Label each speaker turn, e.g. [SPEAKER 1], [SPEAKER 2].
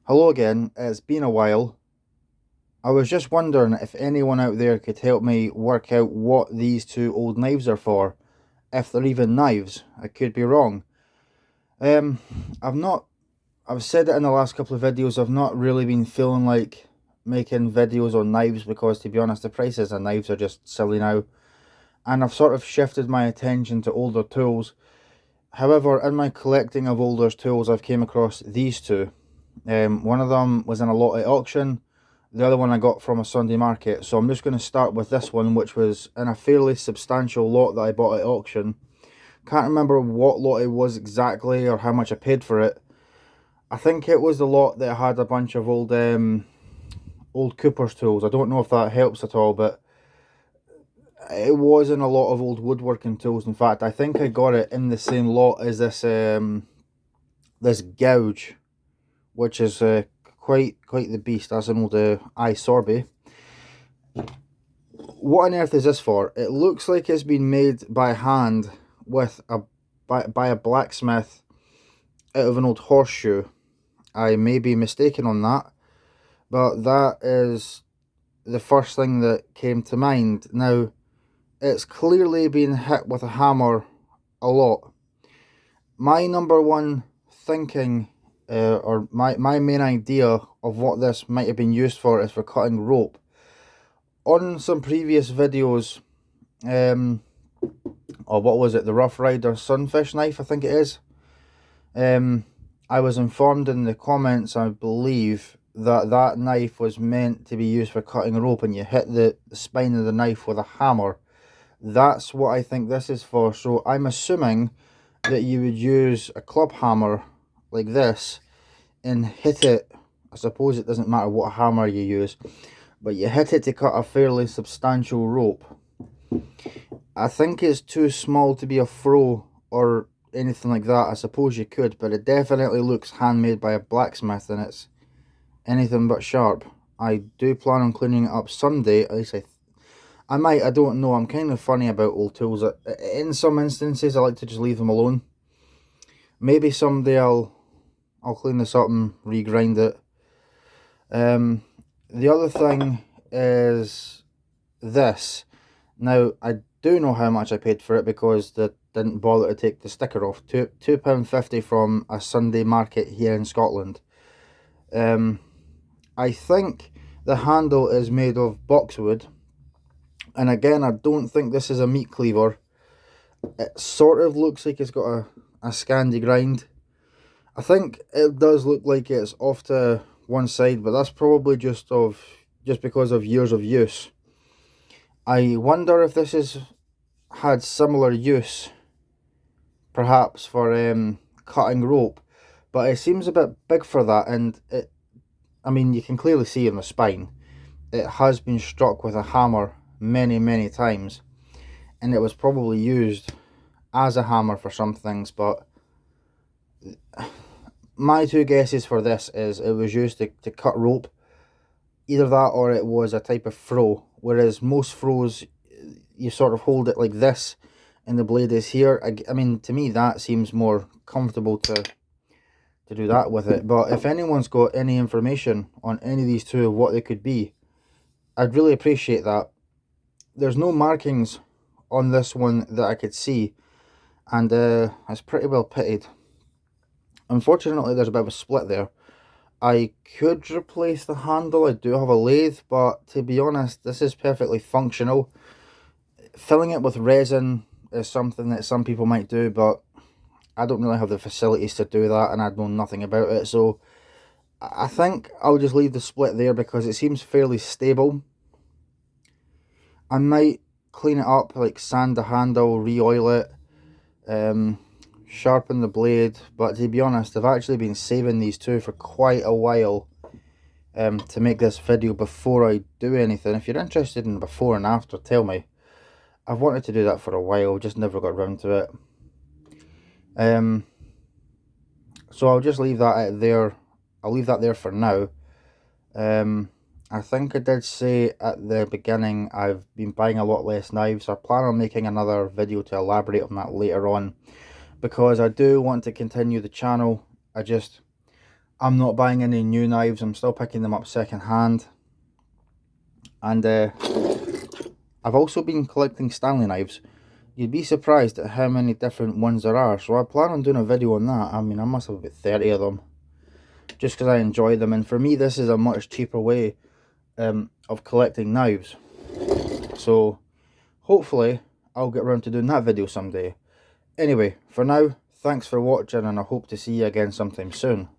[SPEAKER 1] Hello again, it's been a while. I was just wondering if anyone out there could help me work out what these two old knives are for, if they're even knives. I could be wrong. Um, I've not, I've said it in the last couple of videos, I've not really been feeling like making videos on knives because, to be honest, the prices of knives are just silly now. And I've sort of shifted my attention to older tools. However, in my collecting of older tools, I've came across these two. One of them was in a lot at auction. The other one I got from a Sunday market. So I'm just going to start with this one, which was in a fairly substantial lot that I bought at auction. Can't remember what lot it was exactly or how much I paid for it. I think it was the lot that had a bunch of old Cooper's tools. I don't know if that helps at all, but it was in a lot of old woodworking tools. In fact, I think I got it in the same lot as this gouge, which is quite the beast. That's an old iSorbet. What on earth is this for? It looks like it's been made by hand with by a blacksmith out of an old horseshoe. I may be mistaken on that, but that is the first thing that came to mind. Now, it's clearly been hit with a hammer a lot. My number one thinking, or my main idea of what this might have been used for is for cutting rope. On some previous videos, um, or what was it, the Rough Rider Sunfish knife, I think it is. I was informed in the comments, I believe, that that knife was meant to be used for cutting rope, and you hit the spine of the knife with a hammer. That's what I think this is for. So I'm assuming that you would use a club hammer like this and hit it. I suppose it doesn't matter what hammer you use, but you hit it to cut a fairly substantial rope. I think it's too small to be a fro or anything like that. I suppose you could, but it definitely looks handmade by a blacksmith, and it's anything but sharp. I do plan on cleaning it up someday. At least I might. I don't know. I'm kind of funny about old tools. In some instances, I like to just leave them alone. Maybe someday I'll clean this up and regrind it. The other thing is this. Now, I do know how much I paid for it because they didn't bother to take the sticker off. £2.50 from a Sunday market here in Scotland. I think the handle is made of boxwood. And again, I don't think this is a meat cleaver. It sort of looks like it's got a Scandi grind. I think it does look like it's off to one side, but that's probably just because of years of use. I wonder if this has had similar use, perhaps for cutting rope, but it seems a bit big for that. And I mean, you can clearly see in the spine, it has been struck with a hammer many times, and it was probably used as a hammer for some things. But my two guesses for this is it was used to cut rope. Either that or it was a type of fro, whereas most froes, you sort of hold it like this and the blade is here. I mean, to me that seems more comfortable to do that with it. But if anyone's got any information on any of these two, what they could be, I'd really appreciate that. There's no markings on this one that I could see, and it's pretty well pitted. Unfortunately, there's a bit of a split there. I could replace the handle. I do have a lathe, but to be honest, this is perfectly functional. Filling it with resin is something that some people might do, but I don't really have the facilities to do that, and I know nothing about it. So I think I'll just leave the split there because it seems fairly stable. I might clean it up, like sand the handle, re-oil it, sharpen the blade. But to be honest, I've actually been saving these two for quite a while to make this video before I do anything. If you're interested in before and after, tell me. I've wanted to do that for a while, just never got around to it. So I'll just leave that there. I'll leave that there for now. I think I did say at the beginning I've been buying a lot less knives. I plan on making another video to elaborate on that later on, because I do want to continue the channel. I'm not buying any new knives. I'm still picking them up second hand. And I've also been collecting Stanley knives. You'd be surprised at how many different ones there are. So I plan on doing a video on that. I mean, I must have about 30 of them. Just because I enjoy them. And for me, this is a much cheaper way of collecting knives. So hopefully I'll get around to doing that video someday. Anyway, for now, thanks for watching, and I hope to see you again sometime soon.